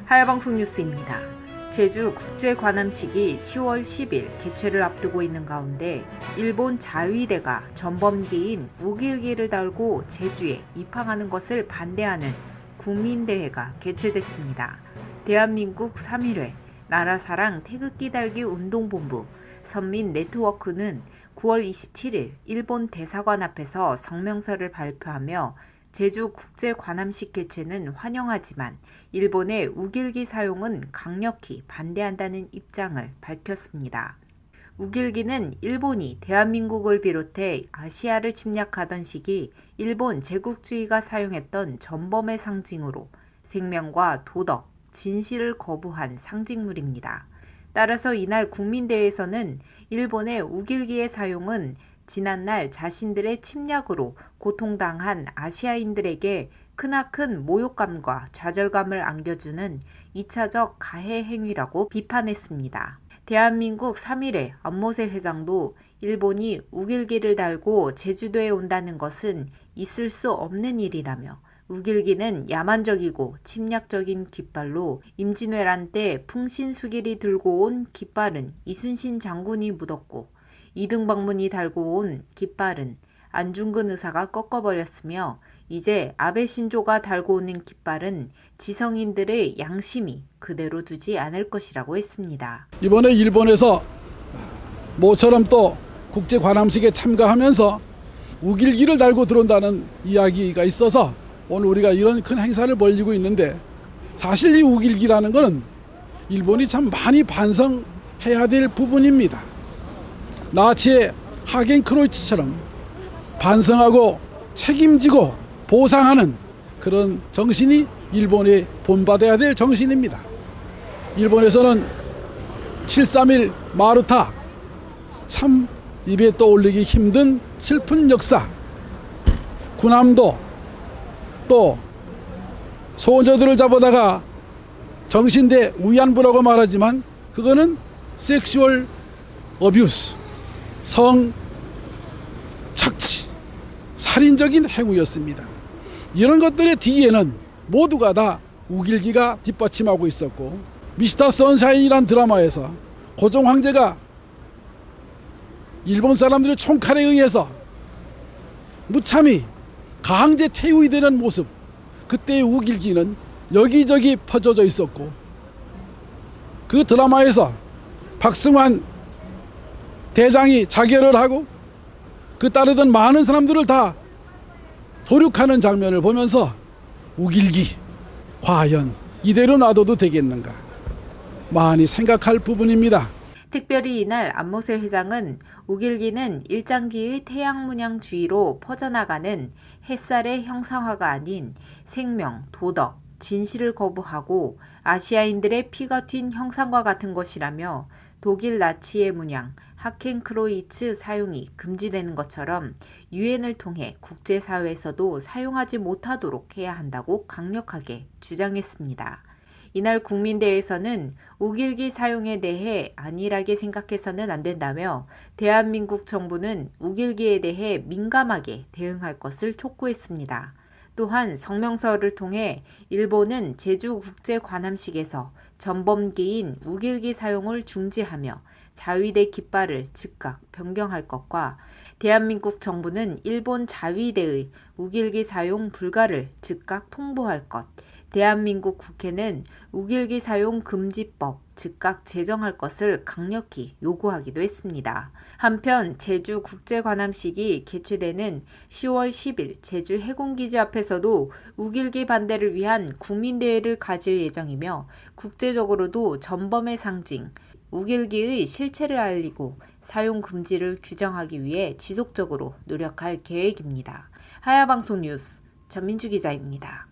하야방송 뉴스입니다. 제주 국제관함식이 10월 10일 개최를 앞두고 있는 가운데 일본 자위대가 전범기인 우길기를 달고 제주에 입항하는 것을 반대하는 국민대회가 개최됐습니다. 대한민국 3.1회 나라사랑 태극기 달기 운동본부 선민네트워크는 9월 27일 일본 대사관 앞에서 성명서를 발표하며 제주 국제관함식 개최는 환영하지만 일본의 우길기 사용은 강력히 반대한다는 입장을 밝혔습니다. 우길기는 일본이 대한민국을 비롯해 아시아를 침략하던 시기 일본 제국주의가 사용했던 전범의 상징으로 생명과 도덕, 진실을 거부한 상징물입니다. 따라서 이날 국민대회에서는 일본의 우길기의 사용은 지난날 자신들의 침략으로 고통당한 아시아인들에게 크나큰 모욕감과 좌절감을 안겨주는 2차적 가해 행위라고 비판했습니다. 대한민국 3.1회 안모세 회장도 일본이 우길기를 달고 제주도에 온다는 것은 있을 수 없는 일이라며 우길기는 야만적이고 침략적인 깃발로 임진왜란 때 풍신수길이 들고 온 깃발은 이순신 장군이 묻었고 이등박문이 달고 온 깃발은 안중근 의사가 꺾어버렸으며 이제 아베 신조가 달고 오는 깃발은 지성인들의 양심이 그대로 두지 않을 것이라고 했습니다. 이번에 일본에서 모처럼 또 국제관함식에 참가하면서 우길기를 달고 들어온다는 이야기가 있어서 오늘 우리가 이런 큰 행사를 벌이고 있는데, 사실 이 우길기라는 것은 일본이 참 많이 반성해야 될 부분입니다. 나치의 하겐 크로이츠처럼 반성하고 책임지고 보상하는 그런 정신이 일본에 본받아야 될 정신입니다. 일본에서는 7.3.1 마르타, 참 입에 떠올리기 힘든 슬픈 역사, 군함도 또 소녀들을 잡아다가 정신대 위안부라고 말하지만 그거는 섹슈얼 어뷰스, 성 착취, 살인적인 행위였습니다. 이런 것들의 뒤에는 모두가 다 우길기가 뒷받침하고 있었고, 미스터 선샤인이란 드라마에서 고종 황제가 일본 사람들의 총칼에 의해서 무참히 가항제 태우이 되는 모습, 그때의 우길기는 여기저기 퍼져져 있었고, 그 드라마에서 박승환 대장이 자결을 하고 그 따르던 많은 사람들을 다 도륙하는 장면을 보면서 우길기 과연 이대로 놔둬도 되겠는가 많이 생각할 부분입니다. 특별히 이날 안모세 회장은 우길기는 일장기의 태양문양 주위로 퍼져나가는 햇살의 형상화가 아닌 생명, 도덕, 진실을 거부하고 아시아인들의 피가 튄 형상과 같은 것이라며 독일 나치의 문양 하켄크로이츠 사용이 금지되는 것처럼 유엔을 통해 국제사회에서도 사용하지 못하도록 해야 한다고 강력하게 주장했습니다. 이날 국민대회에서는 우길기 사용에 대해 안일하게 생각해서는 안 된다며 대한민국 정부는 우길기에 대해 민감하게 대응할 것을 촉구했습니다. 또한 성명서를 통해 일본은 제주국제관함식에서 전범기인 우길기 사용을 중지하며 자위대 깃발을 즉각 변경할 것과 대한민국 정부는 일본 자위대의 우길기 사용 불가를 즉각 통보할 것, 대한민국 국회는 우길기 사용 금지법 즉각 제정할 것을 강력히 요구하기도 했습니다. 한편 제주 국제관함식이 개최되는 10월 10일 제주 해군기지 앞에서도 우길기 반대를 위한 국민대회를 가질 예정이며 국제적으로도 전범의 상징 우길기의 실체를 알리고 사용 금지를 규정하기 위해 지속적으로 노력할 계획입니다. 하야방송 뉴스 전민주 기자입니다.